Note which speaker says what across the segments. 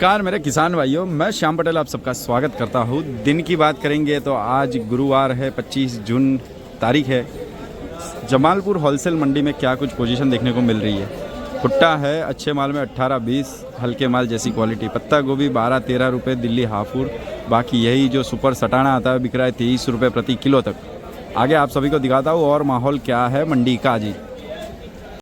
Speaker 1: नमस्कार मेरे किसान भाइयों, मैं श्याम पटेल आप सबका स्वागत करता हूँ। दिन की बात करेंगे तो आज गुरुवार है, 25 जून तारीख है। जमालपुर होलसेल मंडी में क्या कुछ पोजीशन देखने को मिल रही है। भुट्टा है अच्छे माल में 18-20, हल्के माल जैसी क्वालिटी। पत्ता गोभी 12-13 रुपये दिल्ली हाफुर। बाकी यही जो सुपर सटाना आता है बिक रहा है 23 रुपये प्रति किलो तक। आगे आप सभी को दिखाता हूँ और माहौल क्या है मंडी का जी।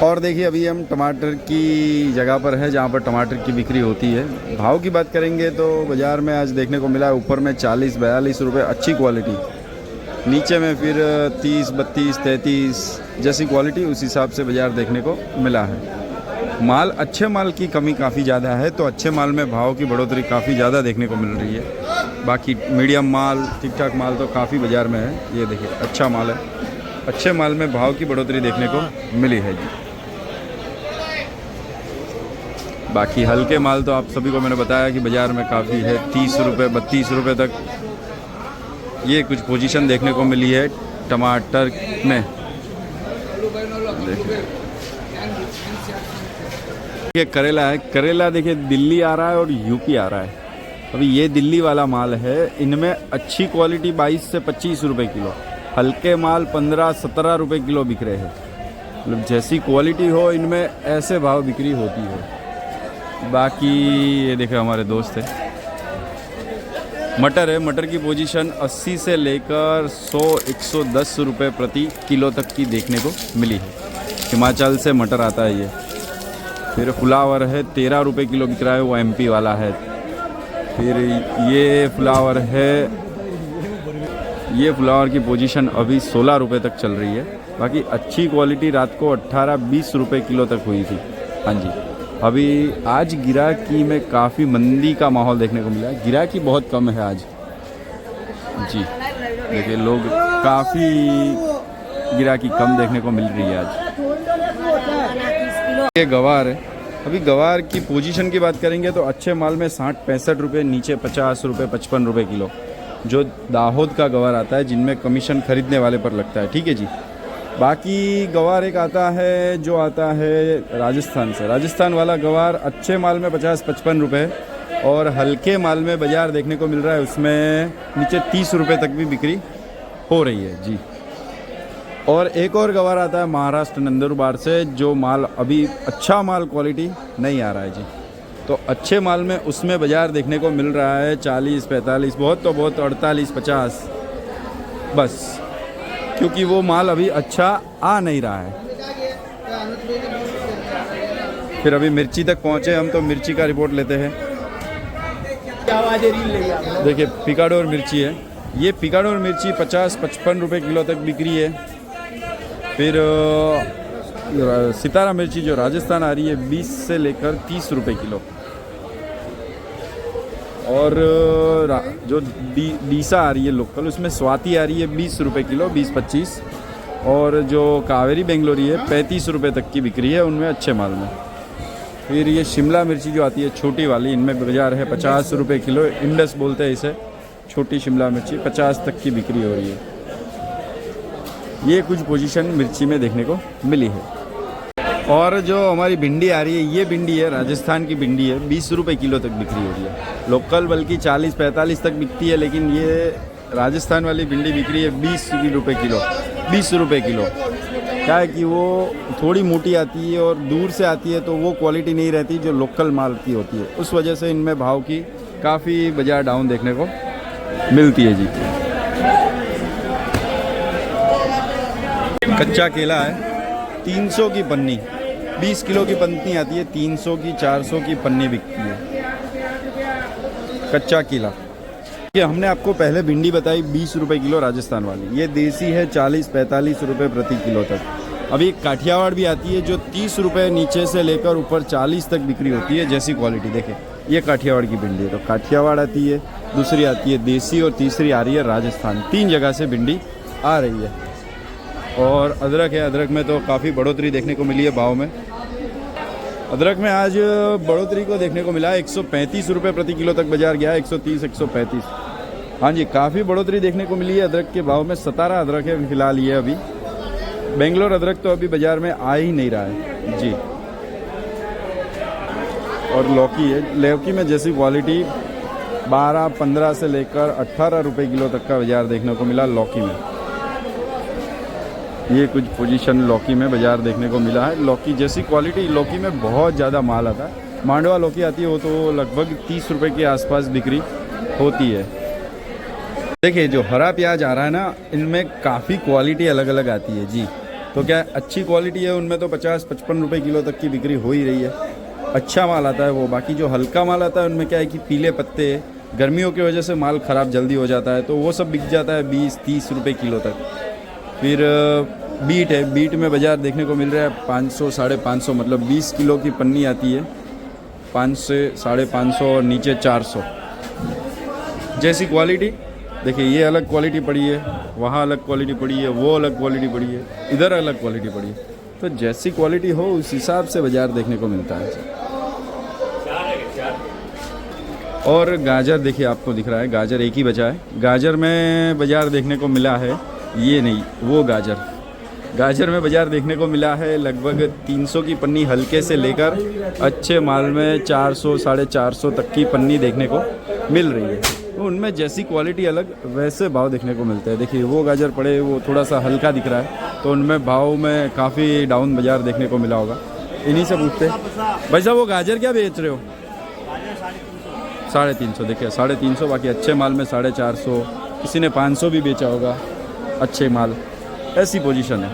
Speaker 1: और देखिए अभी हम टमाटर की जगह पर है जहाँ पर टमाटर की बिक्री होती है। भाव की बात करेंगे तो बाज़ार में आज देखने को मिला है ऊपर में 40-42 रुपये अच्छी क्वालिटी, नीचे में फिर 30-32-33 जैसी क्वालिटी, उस हिसाब से बाज़ार देखने को मिला है। माल अच्छे माल की कमी काफ़ी ज़्यादा है, तो अच्छे माल में भाव की बढ़ोतरी काफ़ी ज़्यादा देखने को मिल रही है। बाकी मीडियम माल, ठीक ठाक माल तो काफ़ी बाज़ार में है। ये देखिए अच्छा माल है, अच्छे माल में भाव की बढ़ोतरी देखने को मिली है जी। बाकी हल्के माल तो आप सभी को मैंने बताया कि बाज़ार में काफ़ी है, 30 रुपये 32 रुपये तक ये कुछ पोजीशन देखने को मिली है टमाटर में। ये करेला है, करेला देखिए दिल्ली आ रहा है और यूपी आ रहा है। अभी ये दिल्ली वाला माल है, इनमें अच्छी क्वालिटी 22 से 25 रुपये किलो, हल्के माल 15-17 रुपये किलो बिक रहे हैं। मतलब जैसी क्वालिटी हो इनमें ऐसे भाव बिक्री होती है। बाकी ये देखे हमारे दोस्त है, मटर है, मटर की पोजीशन 80 से लेकर 100-110 रुपये प्रति किलो तक की देखने को मिली है। हिमाचल से मटर आता है ये। फिर फ्लावर है 13 रुपये किलो बिक रहा है, वो एमपी वाला है। फिर ये फ्लावर है, ये फ्लावर की पोजीशन अभी 16 रुपये तक चल रही है। बाकी अच्छी क्वालिटी रात को 18-20 रुपये किलो तक हुई थी। हाँ जी, अभी आज गिराकी में काफ़ी मंदी का माहौल देखने को मिला है। गिराकी बहुत कम है आज जी। देखिए लोग काफ़ी गिराकी कम देखने को मिल रही है आज। ये गवार है, अभी गवार की पोजीशन की बात करेंगे तो अच्छे माल में 60-65 रुपये, नीचे 50 रुपये 55 रुपये किलो। जो दाहोद का गवार आता है जिनमें कमीशन खरीदने वाले पर लगता है, ठीक है जी। बाकी गवार एक आता है जो आता है राजस्थान से, राजस्थान वाला गवार अच्छे माल में 50-55 रुपये और हल्के माल में बाज़ार देखने को मिल रहा है उसमें नीचे 30 रुपये तक भी बिक्री हो रही है जी। और एक और गवार आता है महाराष्ट्र नंदुरबार से, जो माल अभी अच्छा माल क्वालिटी नहीं आ रहा है जी। तो अच्छे माल में उसमें बाज़ार देखने को मिल रहा है 40-45, बहुत तो बहुत 48-50 बस, क्योंकि वो माल अभी अच्छा आ नहीं रहा है। फिर अभी मिर्ची तक पहुँचे हम, तो मिर्ची का रिपोर्ट लेते हैं। देखिए पिकाडोर मिर्ची है, ये पिकाडोर मिर्ची 50-55 रुपये किलो तक बिक्री है। फिर सितारा मिर्ची जो राजस्थान आ रही है 20 से लेकर 30 रुपये किलो। और जो डीसा आ रही है लोकल, उसमें स्वाति आ रही है 20 रुपये किलो, 20-25। और जो कावेरी बेंगलोरी है 35 रुपये तक की बिक्री है उनमें अच्छे माल में। फिर ये शिमला मिर्ची जो आती है छोटी वाली, इनमें बाज़ार है 50 रुपये किलो, इंडस बोलते हैं इसे, छोटी शिमला मिर्ची 50 तक की बिक्री हो रही है। ये कुछ पोजीशन मिर्ची में देखने को मिली है। और जो हमारी भिंडी आ रही है, ये भिंडी है राजस्थान की भिंडी है, 20 रुपये किलो तक बिक्री हो रही है। लोकल बल्कि 40-45 तक बिकती है, लेकिन ये राजस्थान वाली भिंडी बिक रही है 20 रुपये किलो, 20 रुपये किलो। क्या है कि वो थोड़ी मोटी आती है और दूर से आती है, तो वो क्वालिटी नहीं रहती जो लोकल माल की होती है। उस वजह से इनमें भाव की काफ़ी बाज़ार डाउन देखने को मिलती है जी। कच्चा केला है 300 की पन्नी, 20 किलो की पन्नी आती है, 300 की 400 की पन्नी बिकती है कच्चा केला। ये हमने आपको पहले भिंडी बताई 20 रुपये किलो राजस्थान वाली, ये देसी है 40-45 रुपये प्रति किलो तक। अभी काठियावाड़ भी आती है जो 30 रुपये नीचे से लेकर ऊपर 40 तक बिक्री होती है, जैसी क्वालिटी। देखें ये काठियावाड़ की भिंडी है, तो काठियावाड़ आती है, दूसरी आती है देसी और तीसरी आ रही है राजस्थान। 3 जगह से भिंडी आ रही है। और अदरक है, अदरक में तो काफ़ी बढ़ोतरी देखने को मिली है भाव में। अदरक में आज बढ़ोतरी को देखने को मिला है 135 रुपये प्रति किलो तक बाज़ार गया है, 130-135। हाँ जी, काफ़ी बढ़ोतरी देखने को मिली है अदरक के भाव में। 17 अदरक है फिलहाल ये अभी। बेंगलोर अदरक तो अभी बाज़ार में आ ही नहीं रहा है जी। और लौकी है। लौकी में जैसी क्वालिटी 12-15 से लेकर 18 रुपये किलो तक का बाज़ार देखने को मिला लौकी में। ये कुछ पोजीशन लौकी में बाज़ार देखने को मिला है। लौकी जैसी क्वालिटी लौकी में बहुत ज़्यादा माल आता है। मांडवा लौकी आती है वो तो लगभग 30 रुपये के आसपास बिक्री होती है। देखिए जो हरा प्याज आ रहा है ना, इनमें काफ़ी क्वालिटी अलग अलग आती है जी। तो क्या अच्छी क्वालिटी है उनमें तो 50-55 रुपये किलो तक की बिक्री हो ही रही है। अच्छा माल आता है वो। बाकी जो हल्का माल आता है उनमें क्या है कि पीले पत्ते, गर्मियों की वजह से माल ख़राब जल्दी हो जाता है, तो वो सब बिक जाता है 20-30 रुपये किलो तक। फिर बीट है। बीट में बाज़ार देखने को मिल रहा है 500-550, मतलब 20 किलो की पन्नी आती है 5 से 550 और नीचे 400 जैसी क्वालिटी। देखिए ये अलग क्वालिटी पड़ी है, वहाँ अलग क्वालिटी पड़ी है, वो अलग क्वालिटी पड़ी है, इधर अलग क्वालिटी पड़ी है। तो जैसी क्वालिटी हो उस हिसाब से बाज़ार देखने को मिलता है। और गाजर देखिए आपको दिख रहा है, गाजर एक ही बचा है। गाजर में बाज़ार देखने को मिला है, ये नहीं वो गाजर में बाज़ार देखने को मिला है लगभग 300 की पन्नी हल्के से लेकर अच्छे माल में 400-450 तक की पन्नी देखने को मिल रही है। तो उनमें जैसी क्वालिटी अलग वैसे भाव देखने को मिलते हैं। देखिए वो गाजर पड़े वो थोड़ा सा हल्का दिख रहा है, तो उनमें भाव में काफ़ी डाउन बाज़ार देखने को मिला होगा। इन्हीं से पूछते हैं भाई साहब वो गाजर क्या बेच रहे हो? 350। देखिए 350, बाकी अच्छे माल में 450, किसी ने 500 भी बेचा होगा अच्छे माल, ऐसी पोजीशन है।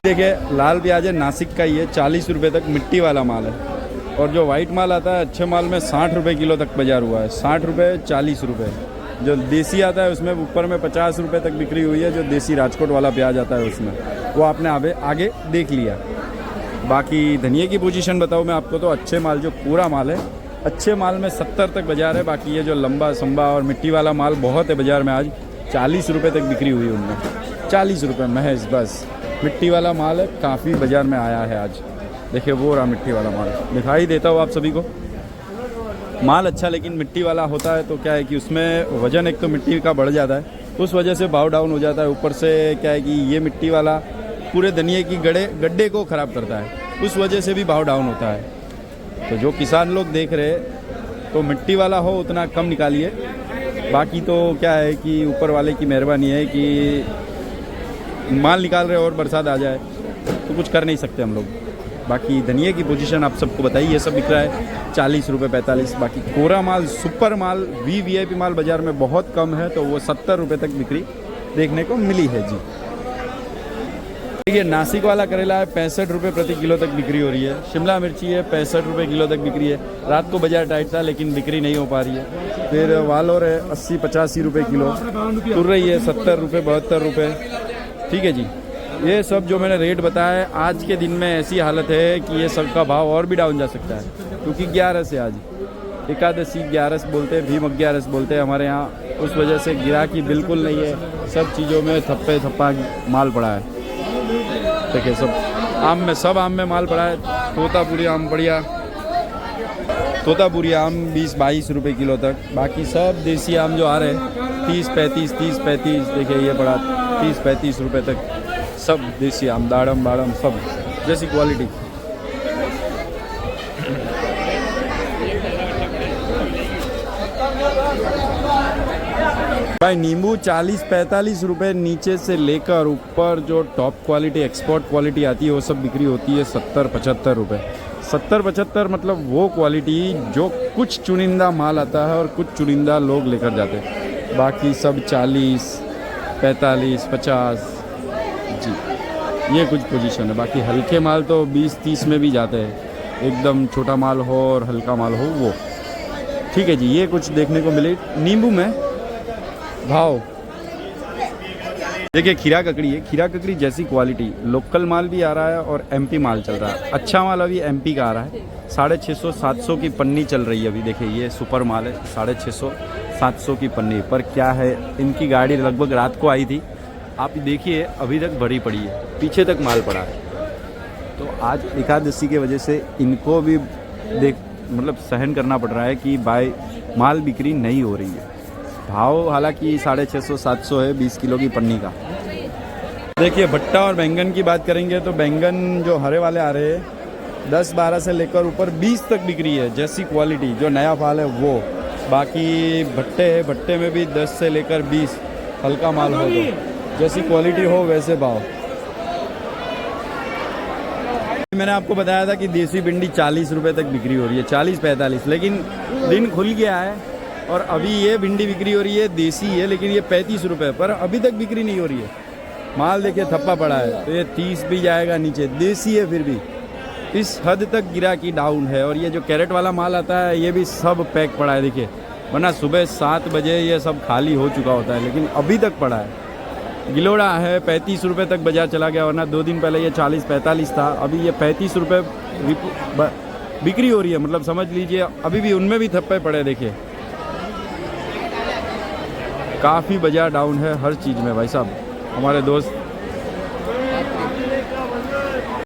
Speaker 1: देखिए लाल प्याज है, नासिक का ही है, 40 रुपये तक मिट्टी वाला माल है। और जो वाइट माल आता है अच्छे माल में 60 रुपये किलो तक बाज़ार हुआ है। 60 रुपये, 40 रुपये। जो देसी आता है उसमें ऊपर में 50 रुपये तक बिक्री हुई है। जो देसी राजकोट वाला प्याज आता है उसमें वो आपने आगे देख लिया। बाकी धनिया की पोजीशन बताऊँ मैं आपको, तो अच्छे माल जो पूरा माल है अच्छे माल में 70 तक बाज़ार है। बाकी ये जो लंबा संबा और मिट्टी वाला माल बहुत है बाज़ार में, आज 40 रुपये तक बिक्री हुई उनमें। 40 रुपये महज बस मिट्टी वाला माल है, काफ़ी बाज़ार में आया है आज। देखिए वो रहा मिट्टी वाला माल, दिखाई देता हो आप सभी को। माल अच्छा लेकिन मिट्टी वाला होता है तो क्या है कि उसमें वज़न एक तो मिट्टी का बढ़ जाता है, उस वजह से भाव डाउन हो जाता है। ऊपर से क्या है कि ये मिट्टी वाला पूरे धनिये की गड्ढे को ख़राब करता है, उस वजह से भी भाव डाउन होता है। तो जो किसान लोग देख रहे तो मिट्टी वाला हो उतना कम निकालिए। बाकी तो क्या है कि ऊपर वाले की मेहरबानी है कि माल निकाल रहे और बरसात आ जाए तो कुछ कर नहीं सकते हम लोग। बाकी धनिया की पोजीशन आप सबको बताइए, ये सब बिक रहा है 40 रुपये 45। बाकी कोरा माल, सुपर माल, वीआईपी माल बाज़ार में बहुत कम है, तो वो 70 रुपये तक बिक्री देखने को मिली है जी। देखिए नासिक वाला करेला है 65 रुपये प्रति किलो तक बिक्री हो रही है। शिमला मिर्ची है 65 रुपये किलो तक बिक्री है। रात को बाज़ार टाइट था लेकिन बिक्री नहीं हो पा रही है। फिर वालोर है 80-85 रुपये किलो। तुरई है 70 रुपये 72 रुपये। ठीक है जी, ये सब जो मैंने रेट बताया है, आज के दिन में ऐसी हालत है कि ये सब का भाव और भी डाउन जा सकता है, क्योंकि 11 से आज एकादशी 11 बोलते हैं, भीम 11 बोलते हैं हमारे यहाँ, उस वजह से गिराकी बिल्कुल नहीं है। सब चीज़ों में थप्पा माल पड़ा है। देखिए सब आम में माल पड़ा है। तोतापुरी आम बढ़िया, तोतापुरी आम 20-22 रुपये किलो तक। बाकी सब देसी आम जो आ रहे हैं 30-35 देखिए ये पड़ा 30-35 रुपये तक। सब देसी आम, दाड़म बाड़म सब जैसी क्वालिटी। भाई नींबू 40-45 रुपये नीचे से लेकर ऊपर जो टॉप क्वालिटी एक्सपोर्ट क्वालिटी आती है वो सब बिक्री होती है 70-75 रुपये। 70-75 मतलब वो क्वालिटी जो कुछ चुनिंदा माल आता है और कुछ चुनिंदा लोग लेकर जाते हैं। बाकी सब 40-45-50 जी, ये कुछ पोजीशन है। बाकी हल्के माल तो 20-30 में भी जाते हैं, एकदम छोटा माल हो और हल्का माल हो वो। ठीक है जी, ये कुछ देखने को मिले नींबू में भाव। देखिए खीरा ककड़ी है, खीरा ककड़ी जैसी क्वालिटी लोकल माल भी आ रहा है और एमपी माल चल रहा है। अच्छा माल अभी एमपी का आ रहा है, 650-700 की पन्नी चल रही है अभी। देखिए ये सुपर माल है, 650-700 की पन्नी पर। क्या है, इनकी गाड़ी लगभग रात को आई थी, आप देखिए अभी तक भरी पड़ी है, पीछे तक माल पड़ा है। तो आज एकादशी की वजह से इनको भी मतलब सहन करना पड़ रहा है कि भाई माल बिक्री नहीं हो रही है। भाव हालांकि 650-700 है 20 किलो की पन्नी का। देखिए भट्टा और बैंगन की बात करेंगे तो बैंगन जो हरे वाले आ रहे हैं 10-12 से लेकर ऊपर 20 तक बिक्री है, जैसी क्वालिटी जो नया माल है वो। बाकी भट्टे है, भट्टे में भी 10 से लेकर 20, हल्का माल हो तो जैसी क्वालिटी हो वैसे भाव। मैंने आपको बताया था कि देसी भिंडी 40 रुपये तक बिक्री हो रही है, 40-45, लेकिन दिन खुल गया है और अभी ये भिंडी बिक्री हो रही है, देसी है लेकिन ये 35 रुपये, पर अभी तक बिक्री नहीं हो रही है। माल देखिए थप्पा पड़ा है, तो ये 30 भी जाएगा नीचे, देसी है फिर भी। इस हद तक गिराकी डाउन है। और ये जो कैरेट वाला माल आता है ये भी सब पैक पड़ा है देखिए, वरना सुबह 7 बजे ये सब खाली हो चुका होता है, लेकिन अभी तक पड़ा है। गिलोड़ा है 35 रुपये तक बाजार चला गया, वरना 2 दिन पहले ये 40-45 था, अभी ये 35 रुपये बिक्री हो रही है। मतलब समझ लीजिए अभी भी उनमें भी थप्पे पड़े देखिए। काफ़ी बाजार डाउन है हर चीज़ में भाई साहब। हमारे दोस्त